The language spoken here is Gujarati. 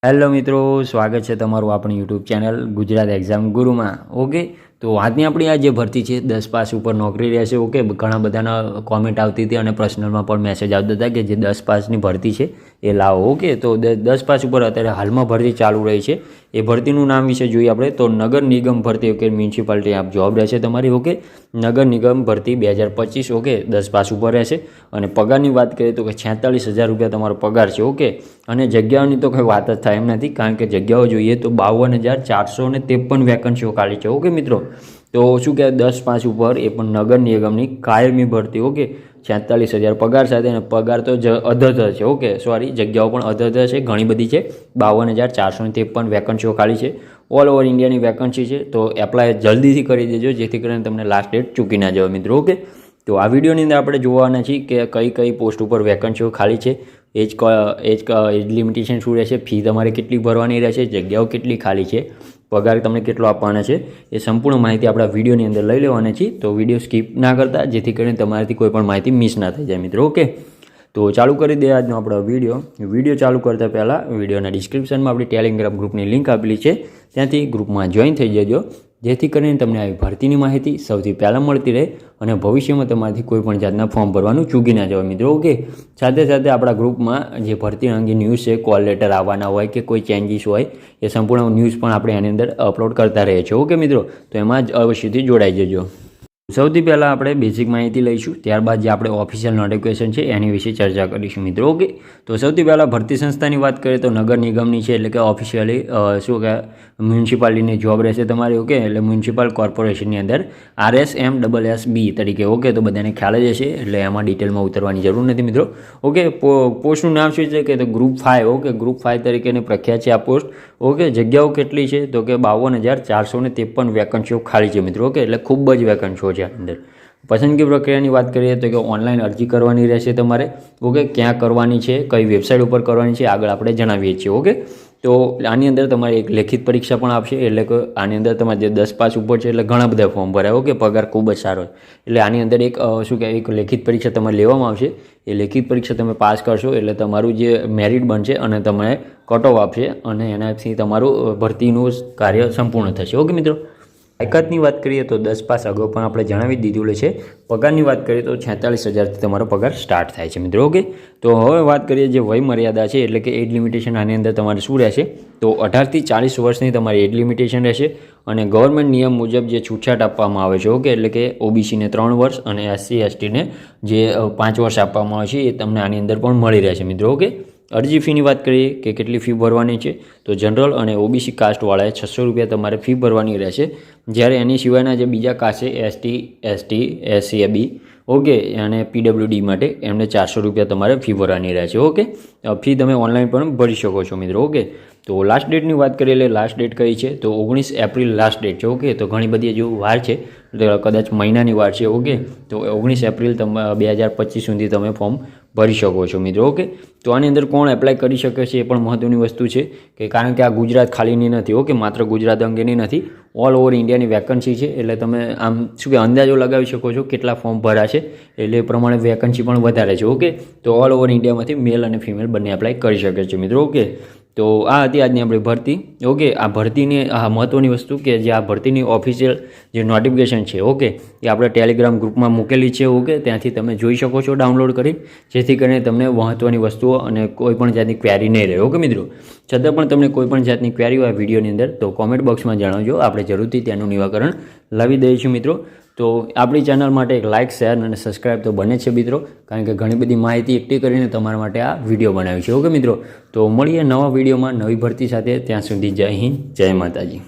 હેલો મિત્રો, સ્વાગત છે તમારું આપણી યુટ્યુબ ચેનલ ગુજરાત એક્ઝામ ગુરુમાં. ઓકે, તો આજની આપણી આ જે ભરતી છે 10 પાસ ઉપર નોકરી રહેશે. ઓકે, ઘણા બધાના કોમેન્ટ આવતી હતી અને પર્સનલમાં પણ મેસેજ આવતા હતા કે જે 10 પાસની ભરતી છે એ લાવો. ઓકે, તો 10 પાસ ઉપર અત્યારે હાલમાં ભરતી ચાલુ રહી છે. એ ભરતીનું નામ વિશે જોઈએ આપણે તો નગર નિગમ ભરતી. ઓકે, મ્યુનિસિપાલિટી આપ જોબ રહેશે તમારી. ઓકે, નગર નિગમ ભરતી 2025. ઓકે, 10 પાસ ઉપર રહેશે અને પગારની વાત કરીએ તો કે 46,000 રૂપિયા તમારો પગાર છે. ઓકે, અને જગ્યાઓની તો કંઈ વાત જ થાય એમ નથી, કારણ કે જગ્યાઓ જોઈએ તો 52,453 વેકન્સીઓ ખાલી છે. ઓકે મિત્રો, તો શું કહેવાય 10 પાસ ઉપર એ પણ નગર નિગમની કાયમી ભરતી. ઓકે, 46,000 પગાર સાથે, અને પગાર તો અધધ છે. ઓકે, સોરી, જગ્યાઓ પણ અધધ છે, ઘણી બધી છે. 52,453 વેકન્સીઓ ખાલી છે. ઓલ ઓવર ઇન્ડિયાની વેકન્સી છે, તો એપ્લાય જલ્દીથી કરી દેજો જેથી કરીને તમને લાસ્ટ ડેટ ચૂકી ના જાવ મિત્રો. ઓકે, તો આ વિડીયોની અંદર આપણે જોવાના છીએ કે કઈ કઈ પોસ્ટ ઉપર વેકન્સીઓ ખાલી છે, એજ લિમિટેશન શું રહેશે, ફી તમારે કેટલી ભરવાની રહેશે, જગ્યાઓ કેટલી ખાલી છે, પગાર તમને કેટલો આપવાના છે, એ સંપૂર્ણ માહિતી આપણા વિડીયોની અંદર લઈ લેવાના છીએ. તો વિડીયો સ્કીપ ના કરતા જેથી કરીને તમારાથી કોઈ પણ માહિતી મિસ ના થઈ જાય મિત્રો. ઓકે, તો ચાલુ કરી દે આજનો આપણો વિડીયો ચાલુ કરતાં પહેલાં વિડીયોના ડિસ્ક્રિપ્શનમાં આપણી ટેલિગ્રામ ગ્રુપની લિંક આપેલી છે, ત્યાંથી ગ્રુપમાં જોઈન થઈ જજો જેથી કરીને તમને આવી ભરતીની માહિતી સૌથી પહેલાં મળતી રહે અને ભવિષ્યમાં તમારાથી કોઈ પણ જાતના ફોર્મ ભરવાનું ચૂકી ના જવાય મિત્રો. ઓકે, સાથે સાથે આપણા ગ્રુપમાં જે ભરતી અંગે ન્યૂઝ છે, કોલ લેટર આવવાના હોય કે કોઈ ચેન્જીસ હોય, એ સંપૂર્ણ ન્યૂઝ પણ આપણે એની અંદર અપલોડ કરતા રહીએ છીએ. ઓકે મિત્રો, તો એમાં જ અવશ્યથી જોડાઈ જજો. સૌથી પહેલાં આપણે બેઝિક માહિતી લઈશું, ત્યારબાદ જે આપણે ઓફિશિયલ નોટિફિકેશન છે એની વિશે ચર્ચા કરીશું મિત્રો. ઓકે, તો સૌથી પહેલાં ભરતી સંસ્થાની વાત કરીએ તો નગર નિગમની છે, એટલે કે ઓફિશિયલી શું કે મ્યુનિસિપાલિટીની જોબ રહેશે તમારી. ઓકે, એટલે મ્યુનિસિપલ કોર્પોરેશનની અંદર RSMSSB તરીકે. ઓકે, તો બધાને ખ્યાલ જ હશે, એટલે એમાં ડિટેલમાં ઉતરવાની જરૂર નથી મિત્રો. ઓકે, પોસ્ટનું નામ શું છે કે તો ગ્રુપ 5. ઓકે, ગ્રુપ 5 તરીકેની પ્રખ્યાત છે આ પોસ્ટ. ઓકે, જગ્યાઓ કેટલી છે તો કે 52,453 વેકન્સીઓ ખાલી છે મિત્રો. ઓકે, એટલે ખૂબ જ વેકન્સીઓ છે અંદર. પસંદગી પ્રક્રિયાની વાત કરીએ તો કે ઓનલાઈન અરજી કરવાની રહેશે તમારે. ઓકે, ક્યાં કરવાની છે, કઈ વેબસાઇટ ઉપર કરવાની છે, આગળ આપણે જણાવીએ છીએ. ઓકે, તો આની અંદર તમારે એક લેખિત પરીક્ષા પણ આપશે, એટલે કે આની અંદર તમારે જે 10 પાસ ઉપર છે એટલે ઘણા બધા ફોર્મ ભરાય. ઓકે, પગાર ખૂબ જ સારો, એટલે આની અંદર એક શું કહેવાય એક લેખિત પરીક્ષા તમારે લેવામાં આવશે. એ લેખિત પરીક્ષા તમે પાસ કરશો એટલે તમારું જે મેરિટ બનશે અને તમને કટ ઓફ આપશે અને એનાથી તમારું ભરતીનું કાર્ય સંપૂર્ણ થશે. ઓકે મિત્રો, લાયકાતની વાત કરીએ તો 10 પાસ અગાઉ પણ આપણે જણાવી દીધેલું છે. પગારની વાત કરીએ તો 46,000થી તમારો પગાર સ્ટાર્ટ થાય છે મિત્રો. ઓકે, તો હવે વાત કરીએ જે વય મર્યાદા છે, એટલે કે એજ લિમિટેશન. આની અંદર તમારે શું રહેશે તો 18થી 40 વર્ષની તમારી એજ લિમિટેશન રહેશે અને ગવર્મેન્ટ નિયમ મુજબ જે છૂટછાટ આપવામાં આવે છે. ઓકે, એટલે કે OBCને 3 વર્ષ અને SC/STને જે 5 વર્ષ આપવામાં આવે છે એ તમને આની અંદર પણ મળી રહેશે મિત્રો. ઓકે, અરજી ફીની વાત કરીએ કે કેટલી ફી ભરવાની છે તો જનરલ અને OBC કાસ્ટવાળાએ 600 રૂપિયા તમારે ફી ભરવાની રહેશે, જ્યારે એની સિવાયના જે બીજા કાસ્ટ છે ST, ST, SC/AB, ઓકે, અને PWD માટે એમને 400 રૂપિયા તમારે ફી ભરવાની રહેશે. ઓકે, ફી તમે ઓનલાઈન પણ ભરી શકો છો મિત્રો. ઓકે, તો લાસ્ટ ડેટની વાત કરીએ એટલે લાસ્ટ ડેટ કઈ છે તો 19 એપ્રિલ લાસ્ટ ડેટ છે. ઓકે, તો ઘણી બધી હજુ વાર છે, કદાચ મહિનાની વાર છે. ઓકે, તો 19 એપ્રિલ 2025 સુધી તમે ફોર્મ ભરી શકો છો મિત્રો. ઓકે, તો આની અંદર કોણ એપ્લાય કરી શકે છે એ પણ મહત્ત્વની વસ્તુ છે કે કારણ કે આ ગુજરાત ખાલીની નથી. ઓકે, માત્ર ગુજરાત અંગેની નથી, ઓલ ઓવર ઇન્ડિયાની વેકન્સી છે, એટલે તમે આમ શું કે અંદાજો લગાવી શકો છો કેટલા ફોર્મ ભરાશે, એટલે એ પ્રમાણે વેકન્સી પણ વધારે છે. ઓકે, તો ઓલ ઓવર ઇન્ડિયામાંથી મેલ અને ફિમેલ બંને એપ્લાય કરી શકે છે મિત્રો. ઓકે, તો આ હતી આજની આપણી ભરતી. ઓકે, આ ભરતીની આ મહત્ત્વની વસ્તુ કે જે આ ભરતીની ઓફિશિયલ જે નોટિફિકેશન છે, ઓકે, એ આપણે ટેલિગ્રામ ગ્રુપમાં મૂકેલી છે. ઓકે, ત્યાંથી તમે જોઈ શકો છો ડાઉનલોડ કરી, જેથી કરીને તમને મહત્ત્વની વસ્તુઓ અને કોઈ પણ જાતની ક્વેરી નહીં રહે. ઓકે મિત્રો, છતાં પણ તમને કોઈ પણ જાતની ક્વેરી હોય વિડીયોની અંદર તો કોમેન્ટ બોક્સમાં જણાવજો, આપણે જરૂરથી તેનું નિવારણ લાવી દઈશું મિત્રો. તો આપણી ચેનલ માટે એક લાઇક, શેર અને સબસ્ક્રાઈબ તો બને છે મિત્રો, કારણ કે ઘણી બધી માહિતી એકઠી કરીને તમારા માટે આ વિડીયો બનાવ્યો છે. ઓકે મિત્રો, તો મળીએ નવા વિડીયોમાં નવી ભરતી સાથે. ત્યાં સુધી જય હિન્દ, જય માતાજી.